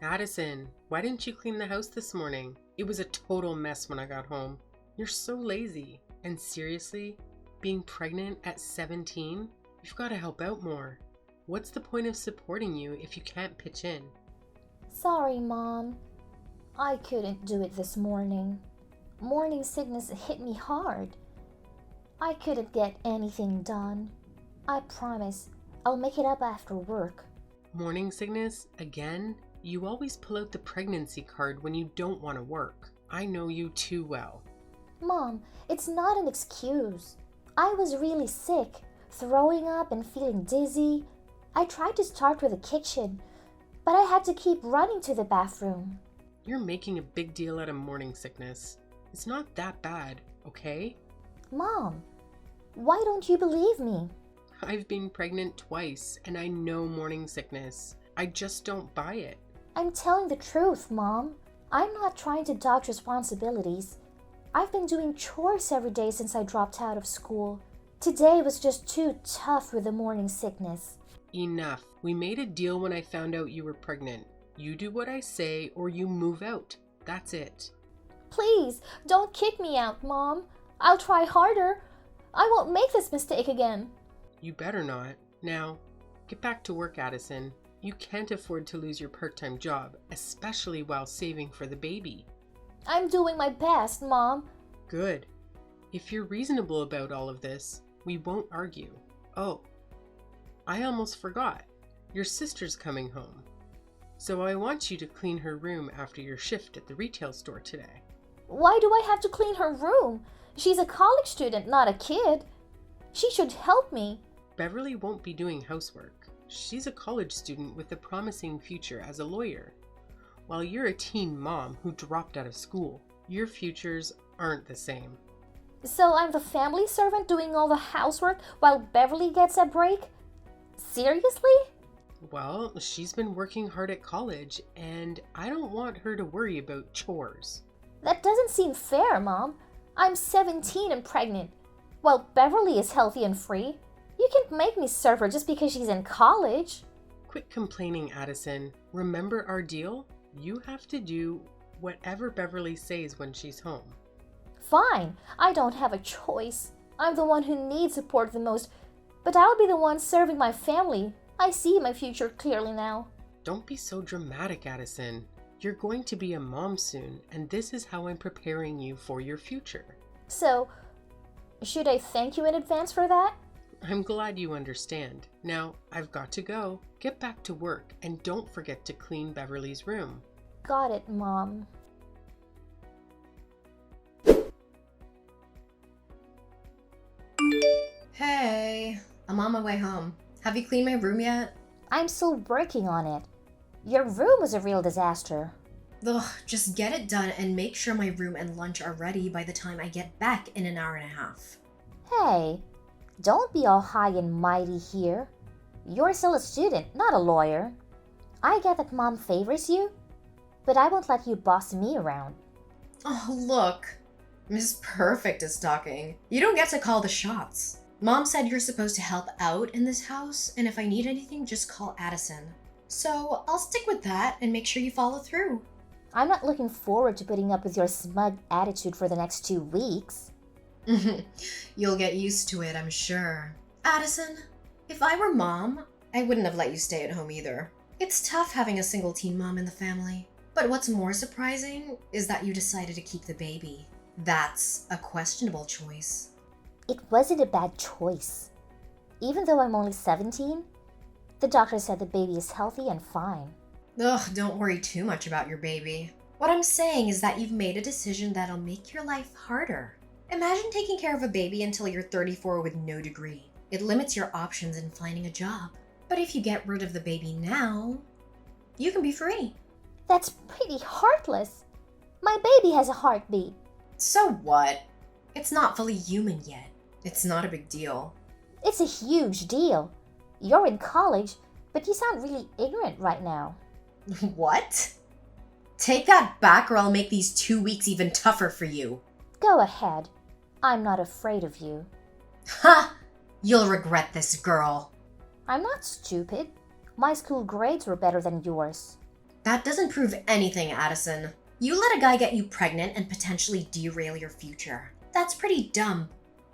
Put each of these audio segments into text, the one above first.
Addison, why didn't you clean the house this morning? It was a total mess when I got home. You're so lazy. And seriously, being pregnant at 17? You've got to help out more. What's the point of supporting you if you can't pitch in? Sorry, Mom. I couldn't do it this morning. Morning sickness hit me hard. I couldn't get anything done. I promise I'll make it up after work. Morning sickness? Again? You always pull out the pregnancy card when you don't want to work. I know you too well. Mom, it's not an excuse. I was really sick, throwing up and feeling dizzy. I tried to start with the kitchen, but I had to keep running to the bathroom. You're making a big deal out of morning sickness. It's not that bad, okay? Mom, why don't you believe me? I've been pregnant twice and I know morning sickness. I just don't buy it. I'm telling the truth, Mom. I'm not trying to dodge responsibilities. I've been doing chores every day since I dropped out of school. Today was just too tough with the morning sickness. Enough. We made a deal when I found out you were pregnant. You do what I say or you move out. That's it. Please, don't kick me out, Mom. I'll try harder. I won't make this mistake again. You better not. Now, get back to work, Addison. You can't afford to lose your part-time job, especially while saving for the baby. I'm doing my best, Mom. Good. If you're reasonable about all of this, we won't argue. Oh, I almost forgot. Your sister's coming home. So I want you to clean her room after your shift at the retail store today. Why do I have to clean her room? She's a college student, not a kid. She should help me. Beverly won't be doing housework. She's a college student with a promising future as a lawyer. While you're a teen mom who dropped out of school, your futures aren't the same. So I'm the family servant doing all the housework while Beverly gets a break? Seriously? Well, she's been working hard at college, and I don't want her to worry about chores. That doesn't seem fair, Mom. I'm 17 and pregnant, while Beverly is healthy and free. You can't make me serve her just because she's in college. Quit complaining, Addison. Remember our deal? You have to do whatever Beverly says when she's home. Fine, I don't have a choice. I'm the one who needs support the most, but I'll be the one serving my family. I see my future clearly now. Don't be so dramatic, Addison. You're going to be a mom soon, and this is how I'm preparing you for your future. So, should I thank you in advance for that? I'm glad you understand. Now, I've got to go. Get back to work, and don't forget to clean Beverly's room. Got it, Mom. Hey, I'm on my way home. Have you cleaned my room yet? I'm still working on it. Your room was a real disaster. Ugh, just get it done and make sure my room and lunch are ready by the time I get back in an hour and a half. Hey, don't be all high and mighty here. You're still a student, not a lawyer. I get that Mom favors you, but I won't let you boss me around. Oh, look. Miss Perfect is talking. You don't get to call the shots. Mom said you're supposed to help out in this house, and if I need anything, just call Addison. So I'll stick with that and make sure you follow through. I'm not looking forward to putting up with your smug attitude for the next 2 weeks. You'll get used to it, I'm sure. Addison, if I were Mom, I wouldn't have let you stay at home either. It's tough having a single teen mom in the family. But what's more surprising is that you decided to keep the baby. That's a questionable choice. It wasn't a bad choice. Even though I'm only 17, the doctor said the baby is healthy and fine. Ugh, don't worry too much about your baby. What I'm saying is that you've made a decision that'll make your life harder. Imagine taking care of a baby until you're 34 with no degree. It limits your options in finding a job. But if you get rid of the baby now, you can be free. That's pretty heartless. My baby has a heartbeat. So what? It's not fully human yet. It's not a big deal. It's a huge deal. You're in college, but you sound really ignorant right now. What? Take that back or I'll make these 2 weeks even tougher for you. Go ahead. I'm not afraid of you. Ha! You'll regret this, girl. I'm not stupid. My school grades were better than yours. That doesn't prove anything, Addison. You let a guy get you pregnant and potentially derail your future. That's pretty dumb,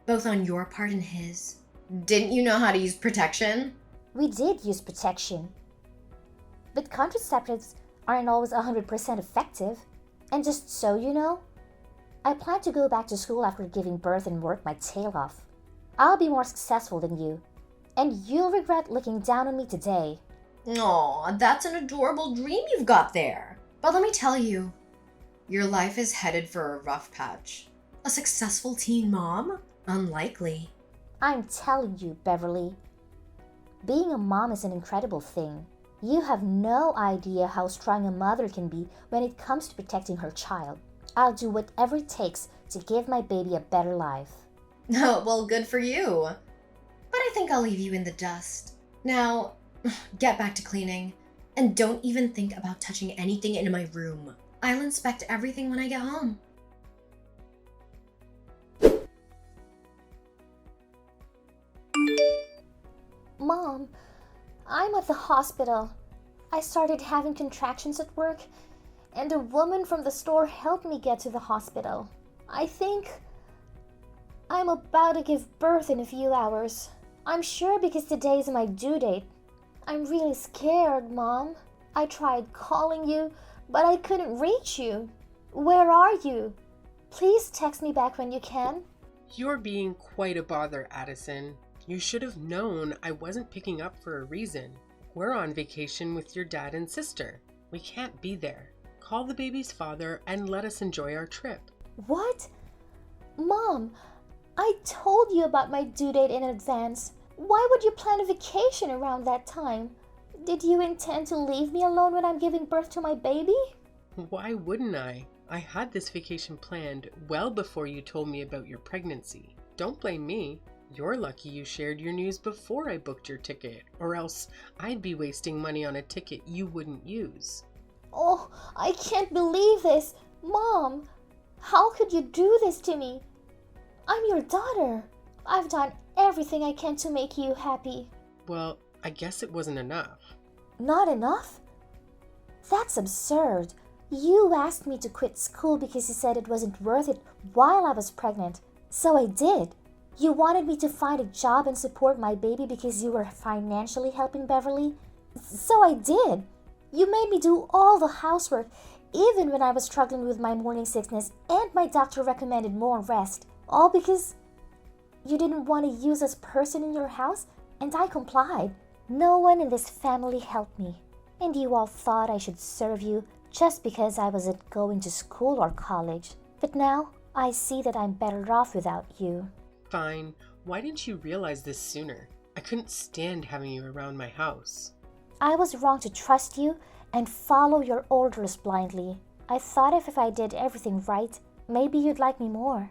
both on your part and his. Didn't you know how to use protection? We did use protection. But contraceptives aren't always 100% effective. And just so you know, I plan to go back to school after giving birth and work my tail off. I'll be more successful than you, and you'll regret looking down on me today. Aw, that's an adorable dream you've got there. But let me tell you, your life is headed for a rough patch. A successful teen mom? Unlikely. I'm telling you, Beverly, being a mom is an incredible thing. You have no idea how strong a mother can be when it comes to protecting her child. I'll do whatever it takes to give my baby a better life. Oh, well, good for you. But I think I'll leave you in the dust. Now, get back to cleaning. And don't even think about touching anything in my room. I'll inspect everything when I get home. Mom, I'm at the hospital. I started having contractions at work, and a woman from the store helped me get to the hospital. I think I'm about to give birth in a few hours. I'm sure because today is my due date. I'm really scared, Mom. I tried calling you, but I couldn't reach you. Where are you? Please text me back when you can. You're being quite a bother, Addison. You should have known I wasn't picking up for a reason. We're on vacation with your dad and sister. We can't be there. Call the baby's father and let us enjoy our trip. What? Mom, I told you about my due date in advance. Why would you plan a vacation around that time? Did you intend to leave me alone when I'm giving birth to my baby? Why wouldn't I? I had this vacation planned well before you told me about your pregnancy. Don't blame me. You're lucky you shared your news before I booked your ticket, or else I'd be wasting money on a ticket you wouldn't use. Oh, I can't believe this. Mom, how could you do this to me? I'm your daughter. I've done everything I can to make you happy. Well, I guess it wasn't enough. Not enough? That's absurd. You asked me to quit school because you said it wasn't worth it while I was pregnant. So I did. You wanted me to find a job and support my baby because you were financially helping Beverly. So I did. You made me do all the housework, even when I was struggling with my morning sickness and my doctor recommended more rest. All because you didn't want to use this person in your house, and I complied. No one in this family helped me, and you all thought I should serve you just because I wasn't going to school or college. But now I see that I'm better off without you. Fine. Why didn't you realize this sooner? I couldn't stand having you around my house. I was wrong to trust you and follow your orders blindly. I thought if I did everything right, maybe you'd like me more.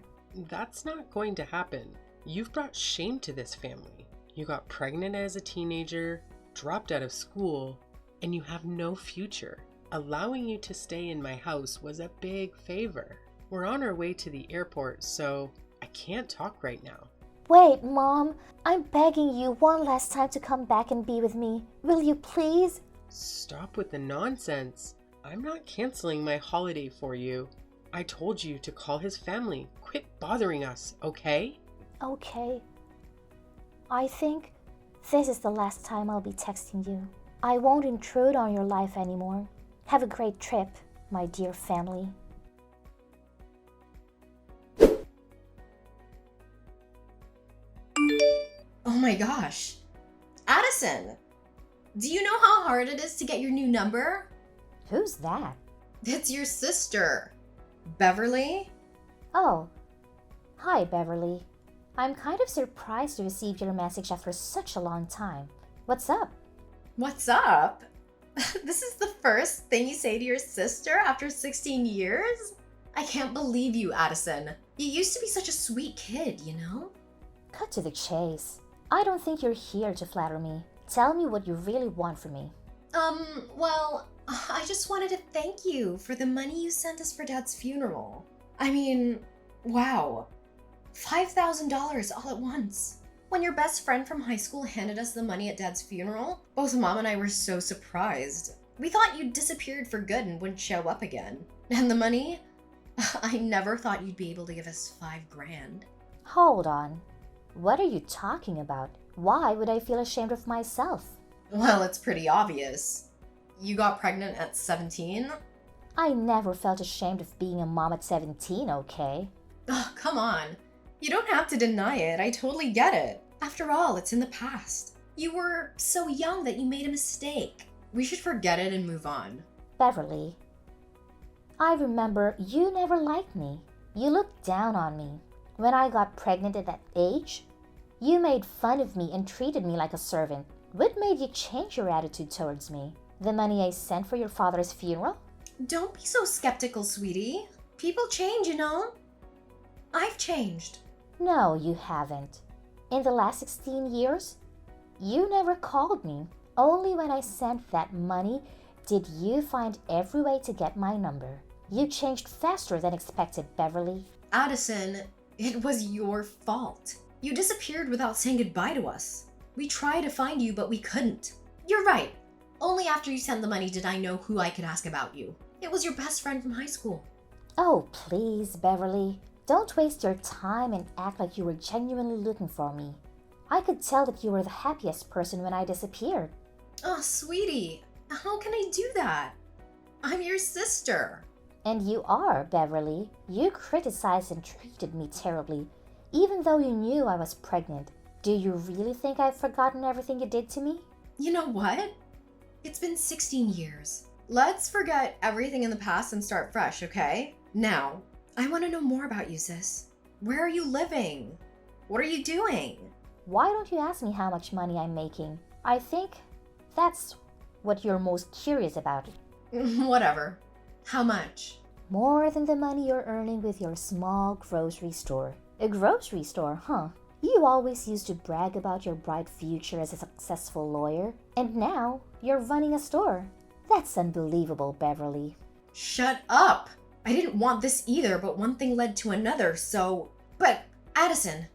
That's not going to happen. You've brought shame to this family. You got pregnant as a teenager, dropped out of school, and you have no future. Allowing you to stay in my house was a big favor. We're on our way to the airport, so I can't talk right now. Wait, Mom. I'm begging you one last time to come back and be with me. Will you please? Stop with the nonsense. I'm not canceling my holiday for you. I told you to call his family. Quit bothering us, okay? Okay. I think this is the last time I'll be texting you. I won't intrude on your life anymore. Have a great trip, my dear family. Oh my gosh. Addison, do you know how hard it is to get your new number? Who's that? It's your sister, Beverly. Oh, hi, Beverly. I'm kind of surprised to receive your message after such a long time. What's up? What's up? This is the first thing you say to your sister after 16 years? I can't believe you, Addison. You used to be such a sweet kid, you know? Cut to the chase. I don't think you're here to flatter me. Tell me what you really want from me. Well, I just wanted to thank you for the money you sent us for Dad's funeral. I mean, wow. $5,000 all at once. When your best friend from high school handed us the money at Dad's funeral, both Mom and I were so surprised. We thought you'd disappeared for good and wouldn't show up again. And the money? I never thought you'd be able to give us $5,000. Hold on. What are you talking about? Why would I feel ashamed of myself? Well, it's pretty obvious. You got pregnant at 17? I never felt ashamed of being a mom at 17, okay? Oh, come on. You don't have to deny it. I totally get it. After all, it's in the past. You were so young that you made a mistake. We should forget it and move on. Beverly, I remember you never liked me. You looked down on me. When I got pregnant at that age, you made fun of me and treated me like a servant. What made you change your attitude towards me? The money I sent for your father's funeral? Don't be so skeptical, sweetie. People change, you know. I've changed. No, you haven't. In the last 16 years, you never called me. Only when I sent that money did you find every way to get my number. You changed faster than expected, Beverly. Addison, it was your fault. You disappeared without saying goodbye to us. We tried to find you, but we couldn't. You're right. Only after you sent the money did I know who I could ask about you. It was your best friend from high school. Oh, please, Beverly. Don't waste your time and act like you were genuinely looking for me. I could tell that you were the happiest person when I disappeared. Oh, sweetie, how can I do that? I'm your sister. And you are, Beverly. You criticized and treated me terribly, even though you knew I was pregnant. Do you really think I've forgotten everything you did to me? You know what? It's been 16 years. Let's forget everything in the past and start fresh, okay? Now, I want to know more about you, sis. Where are you living? What are you doing? Why don't you ask me how much money I'm making? I think that's what you're most curious about. Whatever. How much? More than the money you're earning with your small grocery store. A grocery store, huh? You always used to brag about your bright future as a successful lawyer, and now you're running a store. That's unbelievable, Beverly. Shut up! I didn't want this either, but one thing led to another, so... But, Addison,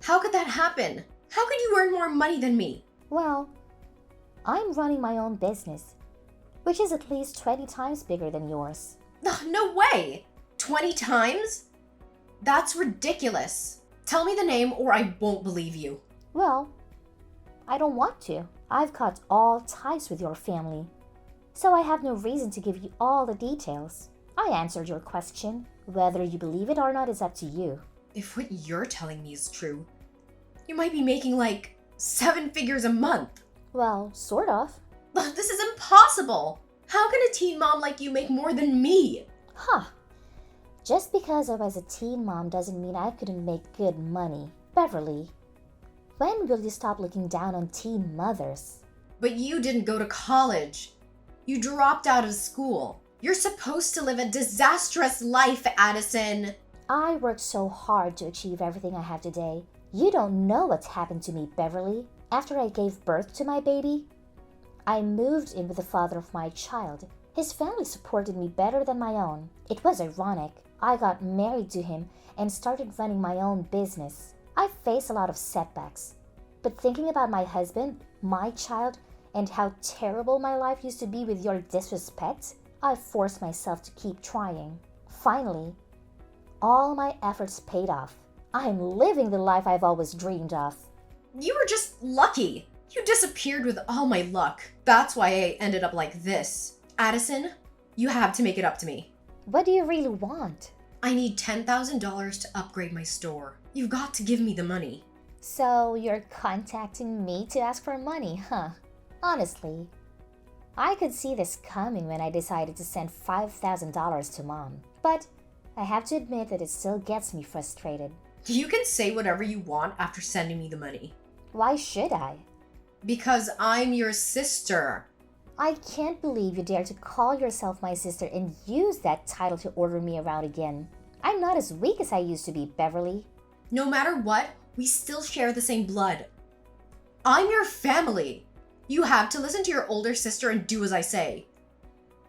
how could that happen? How could you earn more money than me? Well, I'm running my own business, which is at least 20 times bigger than yours. No way! 20 times? That's ridiculous. Tell me the name or I won't believe you. Well, I don't want to. I've cut all ties with your family, so I have no reason to give you all the details. I answered your question. Whether you believe it or not is up to you. If what you're telling me is true, you might be making like 7 figures a month. Well, sort of. This is impossible. How can a teen mom like you make more than me? Huh. Just because I was a teen mom doesn't mean I couldn't make good money. Beverly, when will you stop looking down on teen mothers? But you didn't go to college. You dropped out of school. You're supposed to live a disastrous life, Addison. I worked so hard to achieve everything I have today. You don't know what's happened to me, Beverly. After I gave birth to my baby, I moved in with the father of my child. His family supported me better than my own. It was ironic. I got married to him and started running my own business. I faced a lot of setbacks. But thinking about my husband, my child, and how terrible my life used to be with your disrespect, I forced myself to keep trying. Finally, all my efforts paid off. I'm living the life I've always dreamed of. You were just lucky. You disappeared with all my luck. That's why I ended up like this. Addison, you have to make it up to me. What do you really want? I need $10,000 to upgrade my store. You've got to give me the money. So you're contacting me to ask for money, huh? Honestly, I could see this coming when I decided to send $5,000 to Mom. But I have to admit that it still gets me frustrated. You can say whatever you want after sending me the money. Why should I? Because I'm your sister. I can't believe you dare to call yourself my sister and use that title to order me around again. I'm not as weak as I used to be, Beverly. No matter what, we still share the same blood. I'm your family. You have to listen to your older sister and do as I say.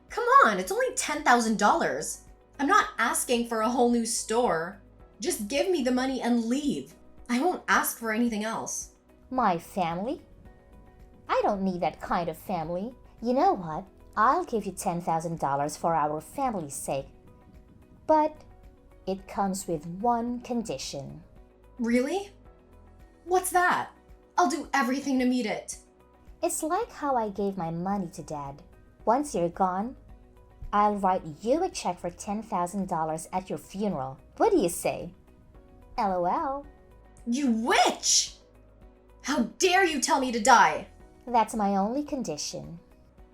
Come on, it's only $10,000. I'm not asking for a whole new store. Just give me the money and leave. I won't ask for anything else. My family? I don't need that kind of family. You know what? I'll give you $10,000 for our family's sake. But it comes with one condition. Really? What's that? I'll do everything to meet it. It's like how I gave my money to Dad. Once you're gone, I'll write you a check for $10,000 at your funeral. What do you say? LOL. You witch! How dare you tell me to die? That's my only condition.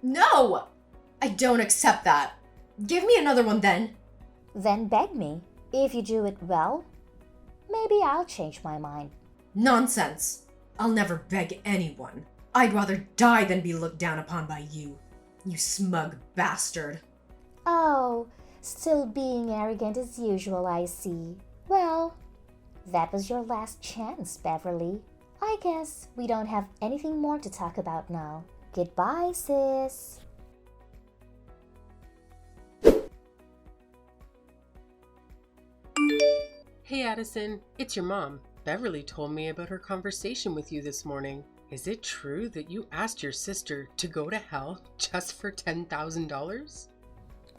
No! I don't accept that. Give me another one then. Then beg me. If you do it well, maybe I'll change my mind. Nonsense. I'll never beg anyone. I'd rather die than be looked down upon by you. You smug bastard. Oh, still being arrogant as usual, I see. Well, that was your last chance, Beverly. I guess we don't have anything more to talk about now. Goodbye, sis. Hey Addison, it's your mom. Beverly told me about her conversation with you this morning. Is it true that you asked your sister to go to hell just for $10,000?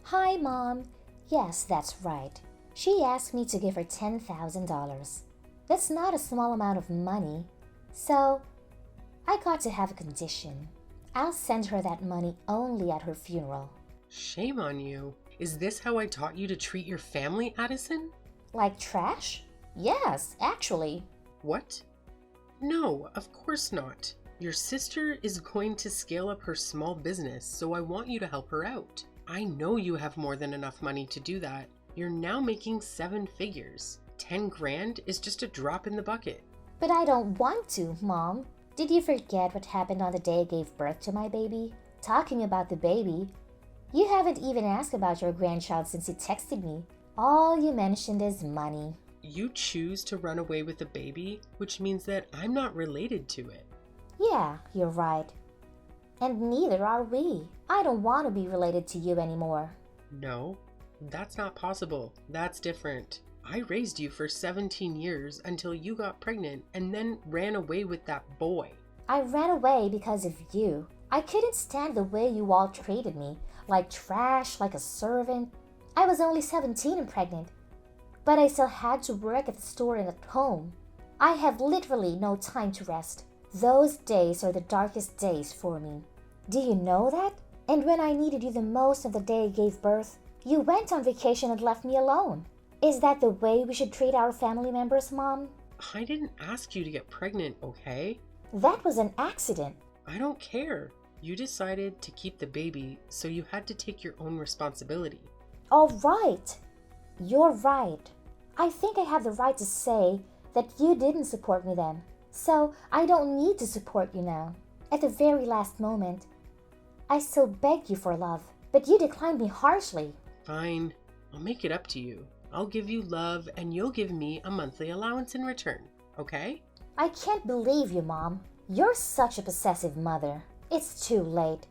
Hi, Mom. Yes, that's right. She asked me to give her $10,000. That's not a small amount of money. So, I got to have a condition. I'll send her that money only at her funeral. Shame on you. Is this how I taught you to treat your family, Addison? Like trash? Yes, actually. What? No, of course not. Your sister is going to scale up her small business, so I want you to help her out. I know you have more than enough money to do that. You're now making 7 figures. 10 grand is just a drop in the bucket. But I don't want to, Mom. Did you forget what happened on the day I gave birth to my baby? Talking about the baby, you haven't even asked about your grandchild since you texted me. All you mentioned is money. You choose to run away with the baby, which means that I'm not related to it. Yeah, you're right. And neither are we. I don't want to be related to you anymore. No, that's not possible. That's different. I raised you for 17 years until you got pregnant and then ran away with that boy. I ran away because of you. I couldn't stand the way you all treated me. Like trash, like a servant. I was only 17 and pregnant. But I still had to work at the store and at home. I have literally no time to rest. Those days are the darkest days for me. Do you know that? And when I needed you the most on the day I gave birth, you went on vacation and left me alone. Is that the way we should treat our family members, Mom? I didn't ask you to get pregnant, okay? That was an accident. I don't care. You decided to keep the baby, so you had to take your own responsibility. All right. You're right. I think I have the right to say that you didn't support me then. So I don't need to support you now. At the very last moment, I still begged you for love, but you declined me harshly. Fine. I'll make it up to you. I'll give you love and you'll give me a monthly allowance in return, okay? I can't believe you, Mom. You're such a possessive mother. It's too late.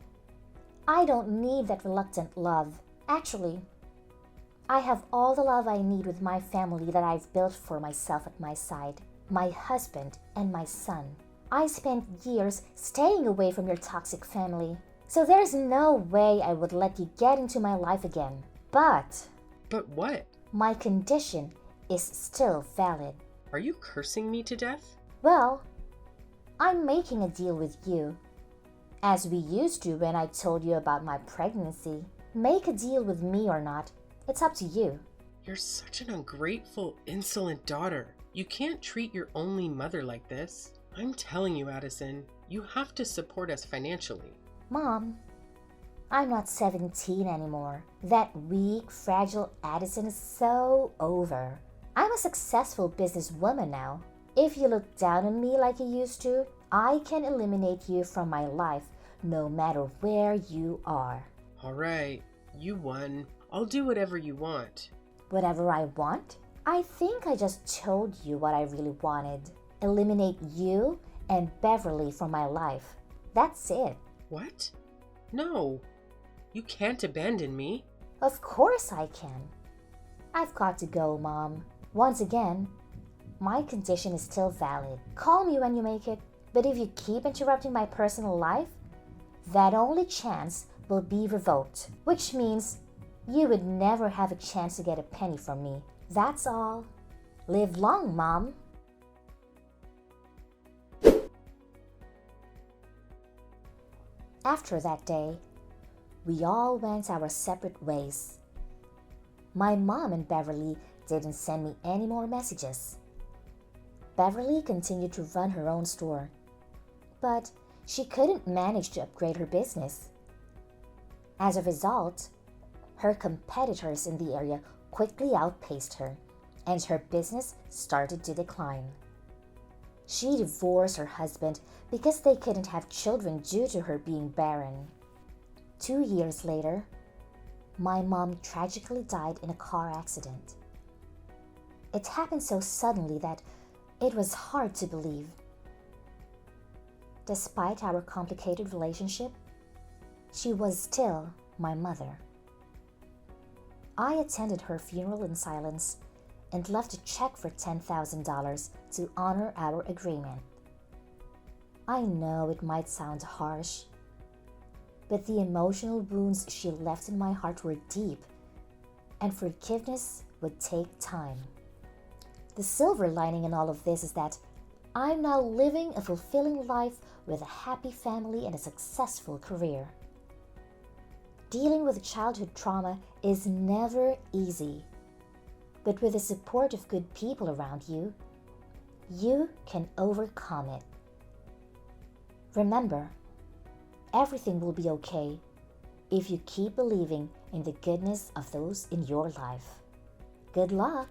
I don't need that reluctant love. Actually, I have all the love I need with my family that I've built for myself at my side. My husband and my son. I spent years staying away from your toxic family. So there's no way I would let you get into my life again. But what? My condition is still valid. Are you cursing me to death? Well, I'm making a deal with you. As we used to when I told you about my pregnancy. Make a deal with me or not. It's up to you. You're such an ungrateful, insolent daughter. You can't treat your only mother like this. I'm telling you, Addison, you have to support us financially. Mom, I'm not 17 anymore. That weak, fragile Addison is so over. I'm a successful businesswoman now. If you look down on me like you used to, I can eliminate you from my life no matter where you are. All right, you won. I'll do whatever you want. Whatever I want? I think I just told you what I really wanted. Eliminate you and Beverly from my life. That's it. What? No. You can't abandon me. Of course I can. I've got to go, Mom. Once again, my condition is still valid. Call me when you make it. But if you keep interrupting my personal life, that only chance will be revoked, which means you would never have a chance to get a penny from me. That's all. Live long, Mom. After that day, we all went our separate ways. My mom and Beverly didn't send me any more messages. Beverly continued to run her own store, but she couldn't manage to upgrade her business. As a result, her competitors in the area quickly outpaced her, and her business started to decline. She divorced her husband because they couldn't have children due to her being barren. 2 years later, my mom tragically died in a car accident. It happened so suddenly that it was hard to believe. Despite our complicated relationship, she was still my mother. I attended her funeral in silence and left a check for $10,000 to honor our agreement. I know it might sound harsh, but the emotional wounds she left in my heart were deep, and forgiveness would take time. The silver lining in all of this is that I'm now living a fulfilling life with a happy family and a successful career. Dealing with childhood trauma is never easy, but with the support of good people around you, you can overcome it. Remember, everything will be okay if you keep believing in the goodness of those in your life. Good luck!